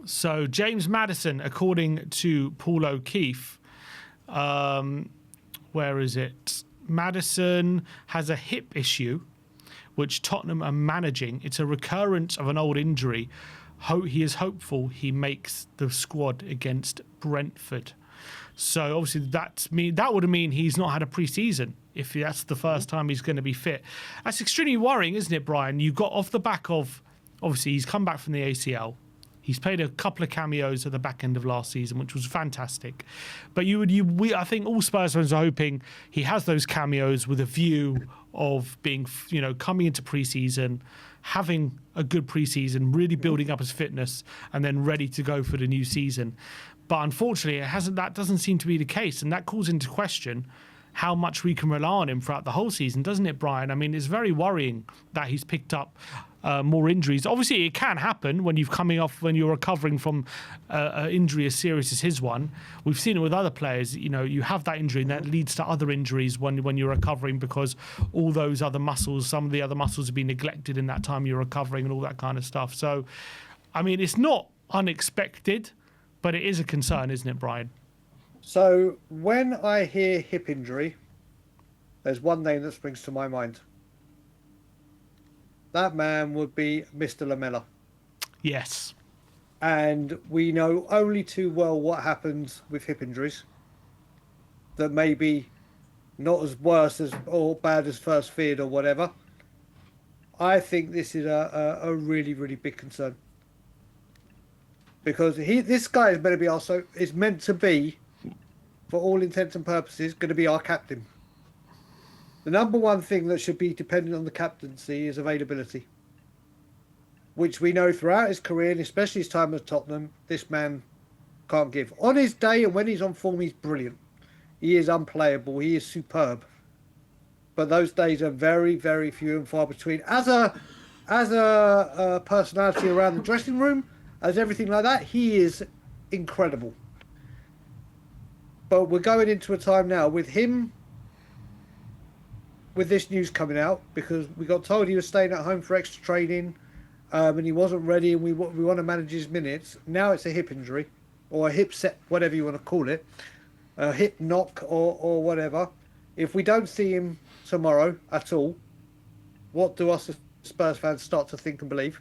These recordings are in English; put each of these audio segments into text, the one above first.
So James Maddison, according to Paul O'Keefe, where is it? Maddison has a hip issue, which Tottenham are managing. It's a recurrence of an old injury. He is hopeful he makes the squad against Brentford. So obviously that would mean he's not had a pre-season if that's the first time he's going to be fit. That's extremely worrying, isn't it, Brian? You got off the back of, obviously he's come back from the ACL. He's played a couple of cameos at the back end of last season, which was fantastic. But I think all Spurs fans are hoping he has those cameos with a view of being, coming into pre-season, having a good pre-season, really building up his fitness, and then ready to go for the new season. But unfortunately, that doesn't seem to be the case, and that calls into question how much we can rely on him throughout the whole season, doesn't it, Brian? I mean, it's very worrying that he's picked up more injuries. Obviously, it can happen when you're recovering from an injury as serious as his one. We've seen it with other players. You have that injury, and that leads to other injuries when you're recovering because all those other muscles, some of the other muscles have been neglected in that time you're recovering and all that kind of stuff. So, I mean, it's not unexpected, but it is a concern, isn't it, Brian? So when I hear hip injury, there's one name that springs to my mind. That man would be Mr. Lamela. Yes. And we know only too well what happens with hip injuries. That may be not as worse as or bad as first feared or whatever. I think this is a really, really big concern. Because this guy is meant to be, for all intents and purposes, going to be our captain. The number one thing that should be dependent on the captaincy is availability, which we know throughout his career, and especially his time at Tottenham, this man can't give. On his day and when he's on form, he's brilliant. He is unplayable. He is superb. But those days are very, very few and far between. As a personality around the dressing room, as everything like that, he is incredible. But we're going into a time now with him, with this news coming out, because we got told he was staying at home for extra training, and he wasn't ready, and we want to manage his minutes. Now it's a hip injury, or a hip set, whatever you want to call it, a hip knock or whatever. If we don't see him tomorrow at all, what do us as Spurs fans start to think and believe?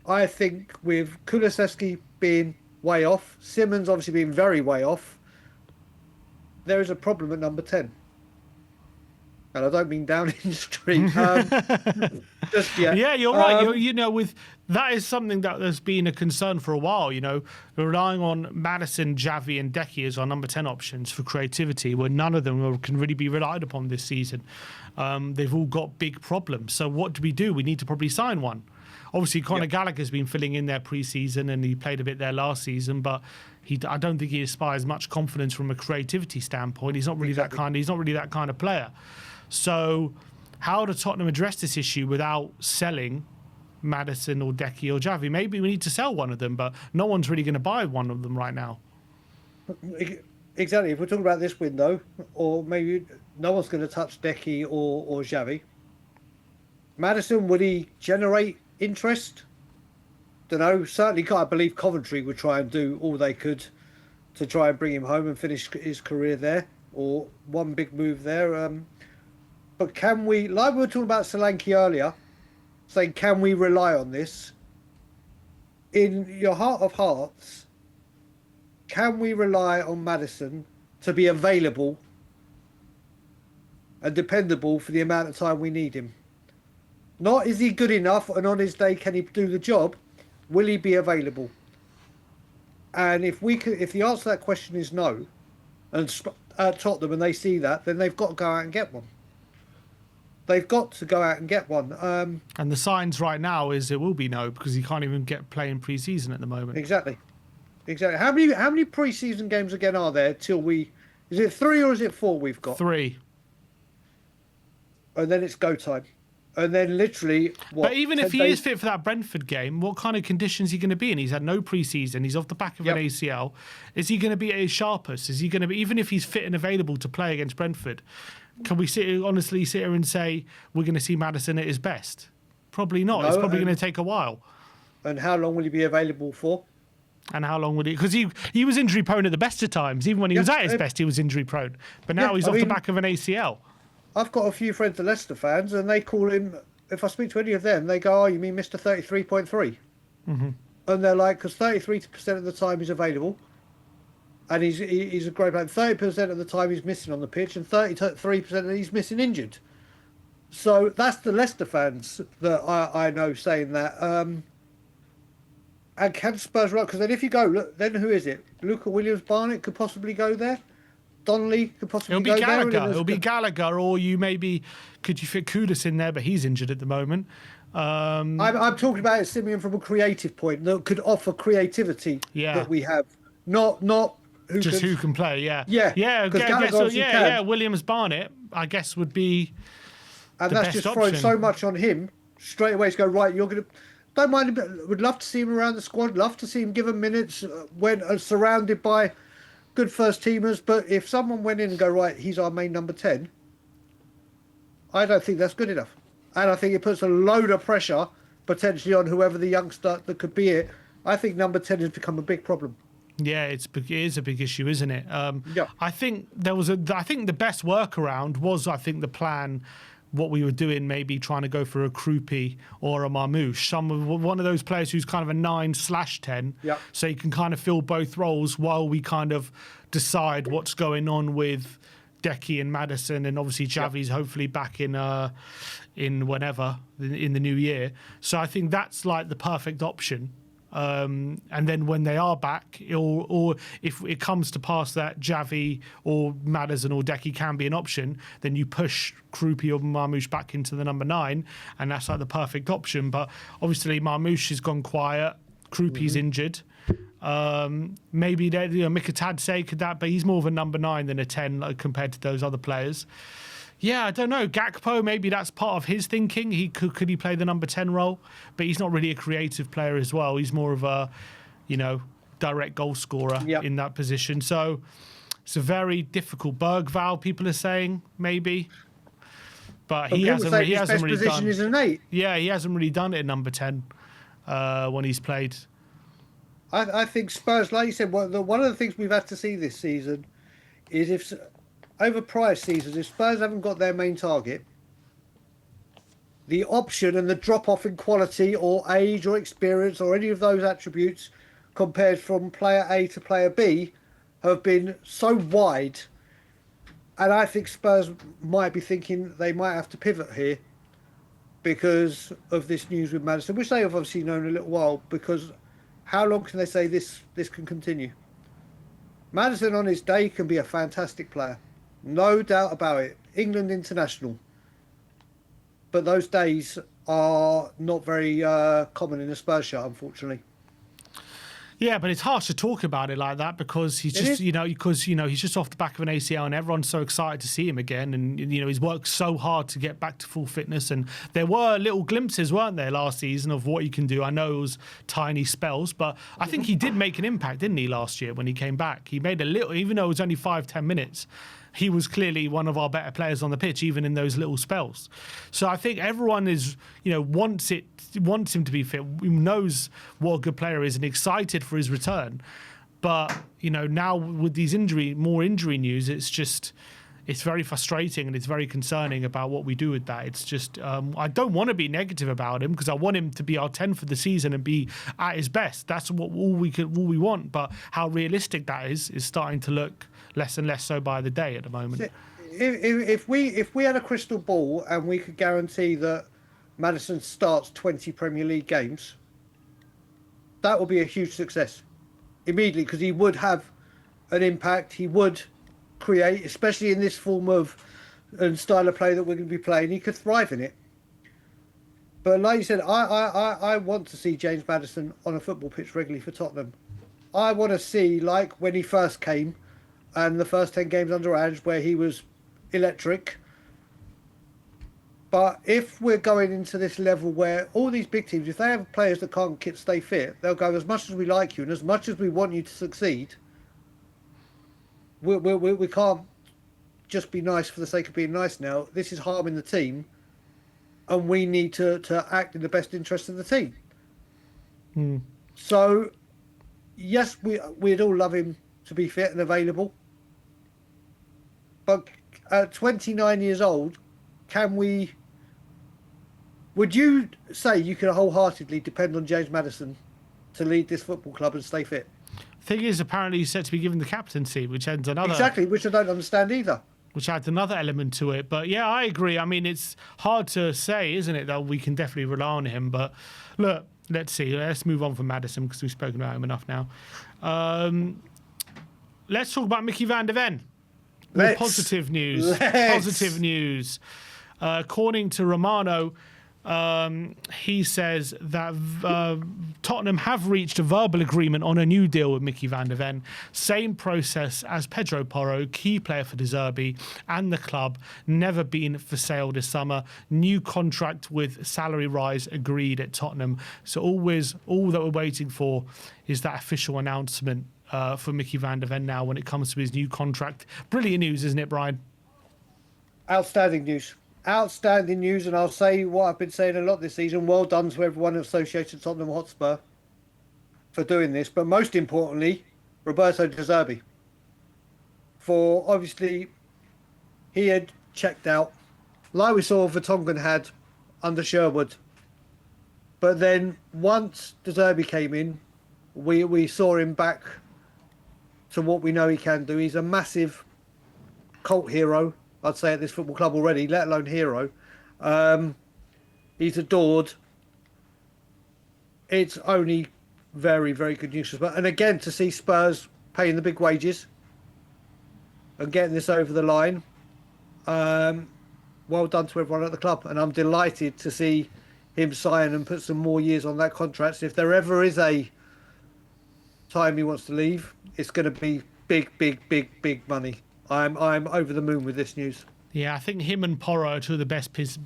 I think with Kulusevski being way off, Simmons obviously being very way off, there is a problem at number 10. And I don't mean Downing Street. Just yet. Yeah, you're right. With that is something that has been a concern for a while. Relying on Maddison, Xavi, and Hecke as our number 10 options for creativity, where none of them can really be relied upon this season. They've all got big problems. So what do? We need to probably sign one. Obviously, Conor Gallagher's been filling in there pre-season, and he played a bit there last season, but I don't think he inspires much confidence from a creativity standpoint. He's not really that kind. He's not really that kind of player. So, how do Tottenham address this issue without selling Maddison or Hecke or Xavi? Maybe we need to sell one of them, but no one's really going to buy one of them right now. Exactly. If we're talking about this window, or maybe no one's going to touch Hecke or Xavi. Maddison, would he generate interest? Don't know. Certainly, I believe Coventry would try and do all they could to try and bring him home and finish his career there, or one big move there. But can we, like we were talking about Solanke earlier, saying can we rely on this? In your heart of hearts, can we rely on Maddison to be available and dependable for the amount of time we need him? Not is he good enough, and on his day can he do the job? Will he be available? And if the answer to that question is no, and at Tottenham and they see that, then they've got to go out and get one. They've got to go out and get one. And the signs right now is it will be no, because he can't even play in pre-season at the moment. Exactly. How many pre-season games again are there till we? Is it 3 or is it 4 we've got? 3. And then it's go time. And then literally, but even if he is fit for that Brentford game, what kind of conditions is he going to be in? He's had no pre-season. He's off the back of an ACL. Is he going to be at his sharpest? Is he going to be, even if he's fit and available to play against Brentford, can we honestly sit here and say we're going to see Maddison at his best? Probably not. It's probably going to take a while. and how long will he be available for? And how long would he? Because he was injury prone at the best of times. Even when he was at his best, he was injury prone. But now he's off the back of an ACL. I've got a few friends that are Leicester fans, and they call him. If I speak to any of them, they go, "Oh, you mean Mr. 33.3?" Mm-hmm. And they're like, because 33% of the time he's available, and he's a great player. 30% of the time he's missing on the pitch, and 33% he's missing injured. So that's the Leicester fans that I know saying that. And can Spurs right? Because then if you go, look, then who is it? Luca Williams-Barnett could possibly go there. Donnelly could possibly go there. It'll be Gallagher, or you maybe could you fit Kudus in there, but he's injured at the moment. I'm talking about it, Simeon, from a creative point that could offer creativity that we have, not who can play. Williams-Barnett, I guess, would be. And that's just throwing so much on him straight away to go, right, you're going to... Don't mind him, would love to see him around the squad, love to see him give him minutes when surrounded by good first teamers, but if someone went in and go, right, he's our main number 10, I don't think that's good enough. And I think it puts a load of pressure potentially on whoever the youngster that could be it. I think number 10 has become a big problem. Yeah, it is a big issue, isn't it? I think the best workaround was, the plan, what we were doing, maybe trying to go for a Krupi or a Marmouche, one of those players who's kind of a 9/10, so you can kind of fill both roles while we kind of decide what's going on with Hecke and Maddison, and obviously Xavi's hopefully back in whenever in the new year. So I think that's like the perfect option. And then when they are back, or if it comes to pass that Xavi or Maddison or Hecke can be an option, then you push Krupi or Marmouche back into the number 9, and that's like the perfect option. But obviously Marmouche has gone quiet, Krupi's injured. Maybe Mikatadze could that, but he's more of a number 9 than a 10 compared to those other players. Yeah, I don't know. Gakpo, maybe that's part of his thinking. Could he play the number 10 role? But he's not really a creative player as well. He's more of a, direct goal scorer in that position. So it's a very difficult Bergval, people are saying, maybe. But he hasn't really done. Is an 8. Yeah, he hasn't really done it at number 10 when he's played. I think Spurs, like you said, one of the things we've had to see this season is if over prior seasons, if Spurs haven't got their main target, the option and the drop-off in quality or age or experience or any of those attributes compared from player A to player B have been so wide. And I think Spurs might be thinking they might have to pivot here because of this news with Maddison, which they have obviously known a little while, because how long can they say this can continue? Maddison on his day can be a fantastic player. No doubt about it. England international. But those days are not very common in a Spurs shirt, unfortunately. Yeah, but it's harsh to talk about it like that because he's just, he's just off the back of an ACL and everyone's so excited to see him again. And, he's worked so hard to get back to full fitness. And there were little glimpses, weren't there, last season of what he can do. I know it was tiny spells, but I think he did make an impact, didn't he, last year when he came back? He made a little, even though it was only 5-10 minutes. He was clearly one of our better players on the pitch, even in those little spells. So I think everyone is, wants him to be fit, knows what a good player is and excited for his return. But, now with these more injury news, it's very frustrating and it's very concerning about what we do with that. It's just, I don't want to be negative about him because I want him to be our 10 for the season and be at his best. That's all we want. But how realistic that is starting to look less and less so by the day at the moment. If we had a crystal ball and we could guarantee that Maddison starts 20 Premier League games, that would be a huge success immediately because he would have an impact. He would create, especially in this form of and style of play that we're going to be playing. He could thrive in it. But like you said, I want to see James Maddison on a football pitch regularly for Tottenham. I want to see, like when he first came and the first 10 games under Ange where he was electric. But if we're going into this level where all these big teams, if they have players that can't stay fit, they'll go, as much as we like you and as much as we want you to succeed, we can't just be nice for the sake of being nice now. This is harming the team and we need to act in the best interest of the team. So, yes, we'd all love him to be fit and available. But at 29 years old, would you say you can wholeheartedly depend on James Maddison to lead this football club and stay fit? Thing is, apparently he's set to be given the captaincy, which adds another... Exactly, which I don't understand either. Which adds another element to it. But yeah, I agree. I mean, it's hard to say, isn't it, that we can definitely rely on him. But look, let's see. Let's move on from Maddison because we've spoken about him enough now. Let's talk about Mickey van der Ven. Positive news. Positive news. According to Romano, he says that Tottenham have reached a verbal agreement on a new deal with Mickey van der Ven. Same process as Pedro Porro, key player for De Zerbi and the club, never been for sale this summer. New contract with salary rise agreed at Tottenham. So all that we're waiting for is that official announcement for Mickey van der Ven now when it comes to his new contract. Brilliant news, isn't it, Brian? Outstanding news. Outstanding news, and I'll say what I've been saying a lot this season. Well done to everyone associated with Tottenham Hotspur for doing this, but most importantly, Roberto De Zerbi. For obviously, he had checked out, like we saw Vertonghen had under Sherwood. But then once De Zerbi came in, we saw him back to what we know he can do. He's a massive cult hero, I'd say, at this football club already, let alone hero. He's adored. It's only very, very good news. And again, to see Spurs paying the big wages and getting this over the line, well done to everyone at the club. And I'm delighted to see him sign and put some more years on that contract. So if there ever is a time he wants to leave, it's going to be big, big, big, big money. I'm over the moon with this news. Yeah, I think him and Porro are two of the best pieces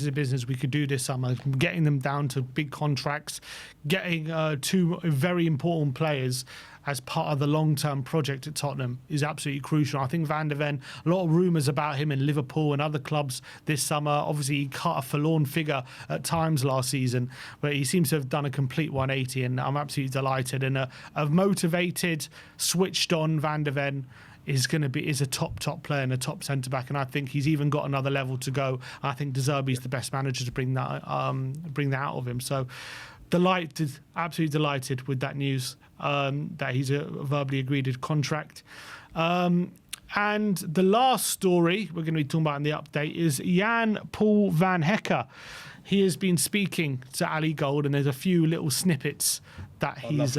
of business we could do this summer. Getting them down to big contracts, getting two very important players as part of the long-term project at Tottenham is absolutely crucial. I think Van der Ven, a lot of rumours about him in Liverpool and other clubs this summer. Obviously, he cut a forlorn figure at times last season, but he seems to have done a complete 180, and I'm absolutely delighted. And a motivated, switched-on Van der Ven is a top player and a top centre back, and I think he's even got another level to go. I think De Zerbi is the best manager to bring that out of him. So, absolutely delighted with that news that he's a verbally agreed contract. And the last story we're going to be talking about in the update is Jan Paul van Hecke. He has been speaking to Ali Gold, and there's a few little snippets that he's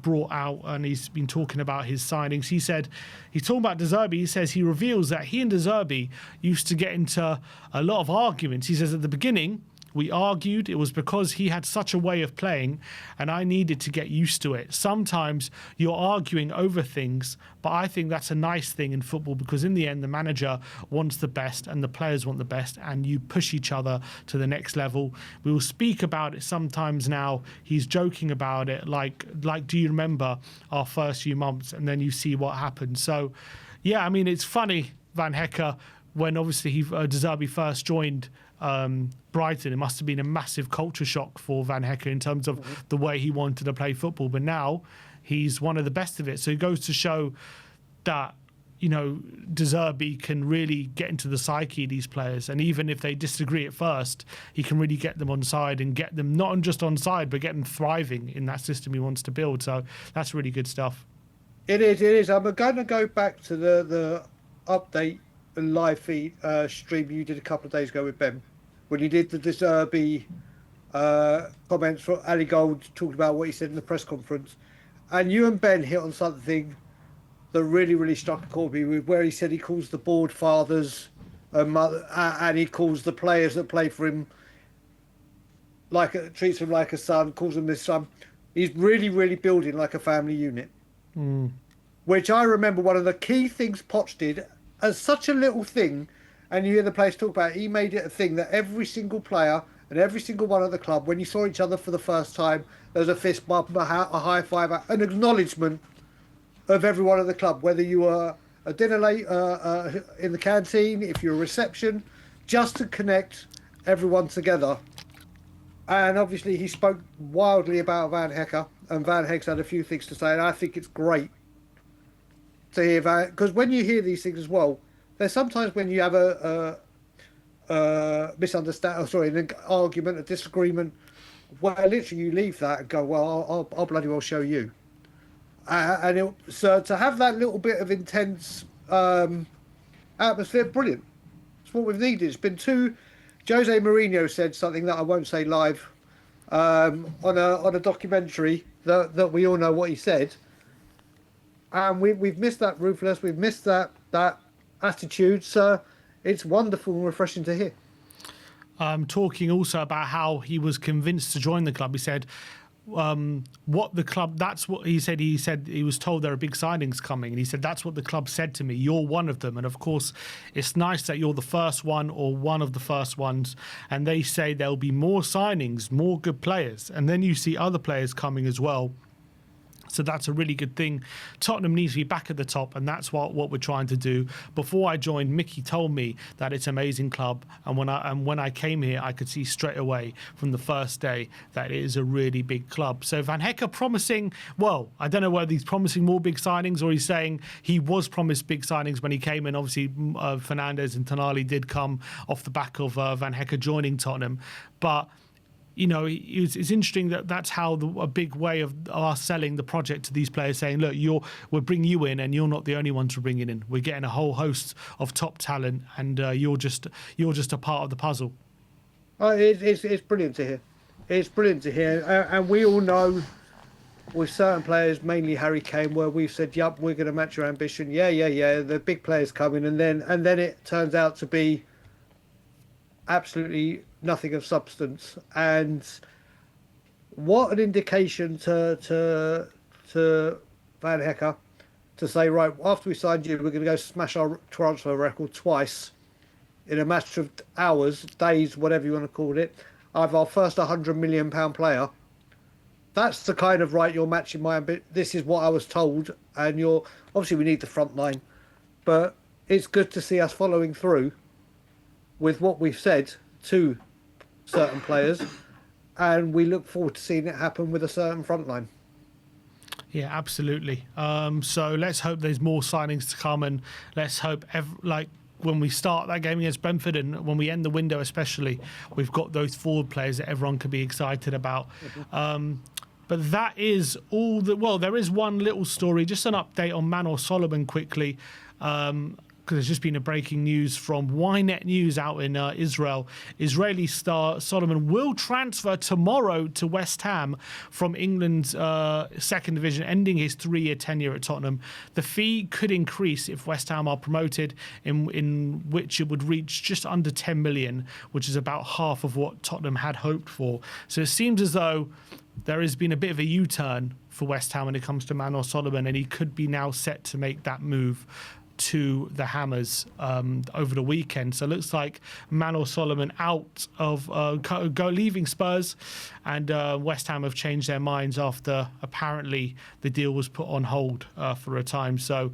brought out, and he's been talking about his signings. He said, he's talking about De Zerbi. He says he reveals that he and De Zerbi used to get into a lot of arguments. He says at the beginning, we argued. It was because he had such a way of playing and I needed to get used to it. Sometimes you're arguing over things, but I think that's a nice thing in football because in the end, the manager wants the best and the players want the best and you push each other to the next level. We will speak about it sometimes now. He's joking about it like do you remember our first few months? And then you see what happened. So, yeah, I mean, it's funny, Van Hecke, when obviously De Zerbi first joined Brighton, it must have been a massive culture shock for Van Hecke in terms of the way he wanted to play football. But now he's one of the best of it. So it goes to show that, De Zerbi can really get into the psyche of these players. And even if they disagree at first, he can really get them on side and get them not just on side, but get them thriving in that system he wants to build. So that's really good stuff. It is. I'm going to go back to the update and live feed stream you did a couple of days ago with Ben, when you did the De Zerbi comments from Ali Gold, talking about what he said in the press conference. And you and Ben hit on something that really, really struck a chord with me, where he said he calls the board fathers and he calls the players that play for him treats them like a son, calls them his son. He's really, really building like a family unit. Which I remember one of the key things Poch did as such a little thing, and you hear the players talk about it, he made it a thing that every single player and every single one at the club, when you saw each other for the first time, there was a fist bump, a high five, an acknowledgement of everyone at the club, whether you were a dinner late in the canteen, if you're a reception, just to connect everyone together. And obviously, he spoke wildly about Van Hecke, and Van Hecke's had a few things to say, and I think it's great to hear that because when you hear these things as well, there's sometimes when you have a misunderstanding, sorry, an argument, a disagreement, where literally you leave that and go, well, I'll bloody well show you. So to have that little bit of intense atmosphere, brilliant. It's what we've needed. It's been two. Jose Mourinho said something that I won't say live on a documentary that we all know what he said, and we've missed that ruthless. We've missed that attitude. So it's wonderful and refreshing to hear. Talking also about how he was convinced to join the club. He said, what the club, that's what he said. He said he was told there are big signings coming. And he said, that's what the club said to me. You're one of them. And of course, it's nice that you're the first one or one of the first ones. And they say there'll be more signings, more good players. And then you see other players coming as well. So that's a really good thing. Tottenham needs to be back at the top, and that's what we're trying to do. Before I joined, Mickey told me that it's an amazing club, and when I came here, I could see straight away from the first day that it is a really big club. So Van Hecke promising, well, I don't know whether he's promising more big signings or he's saying he was promised big signings when he came in. Obviously, Fernandes and Tonali did come off the back of Van Hecke joining Tottenham, but you know, it's interesting that that's how a big way of us selling the project to these players, saying, look, we'll bring you in and you're not the only ones we're bringing in. We're getting a whole host of top talent and you're just a part of the puzzle. It's brilliant to hear. It's brilliant to hear. And we all know with certain players, mainly Harry Kane, where we've said, yup, we're going to match your ambition. Yeah. The big players coming. And then it turns out to be absolutely nothing of substance. And what an indication to Van Hecke to say, right, after we signed you, we're going to go smash our transfer record twice in a matter of hours, days, whatever you want to call it. I've our first £100 million player. That's the kind of, right, you're matching my ambition. This is what I was told. And obviously we need the front line, but it's good to see us following through with what we've said to certain players, and we look forward to seeing it happen with a certain front line. Yeah, absolutely. So let's hope there's more signings to come, and let's hope when we start that game against Brentford and when we end the window especially, we've got those forward players that everyone can be excited about. But that is all there is one little story, just an update on Manor Solomon quickly. Because there's just been a breaking news from Ynet News out in Israel. Israeli star Solomon will transfer tomorrow to West Ham from England's second division, ending his 3-year tenure at Tottenham. The fee could increase if West Ham are promoted, in which it would reach just under 10 million, which is about half of what Tottenham had hoped for. So it seems as though there has been a bit of a U-turn for West Ham when it comes to Manor Solomon, and he could be now set to make that move to the Hammers over the weekend. So it looks like Manor Solomon out of leaving Spurs, and West Ham have changed their minds after apparently the deal was put on hold for a time. So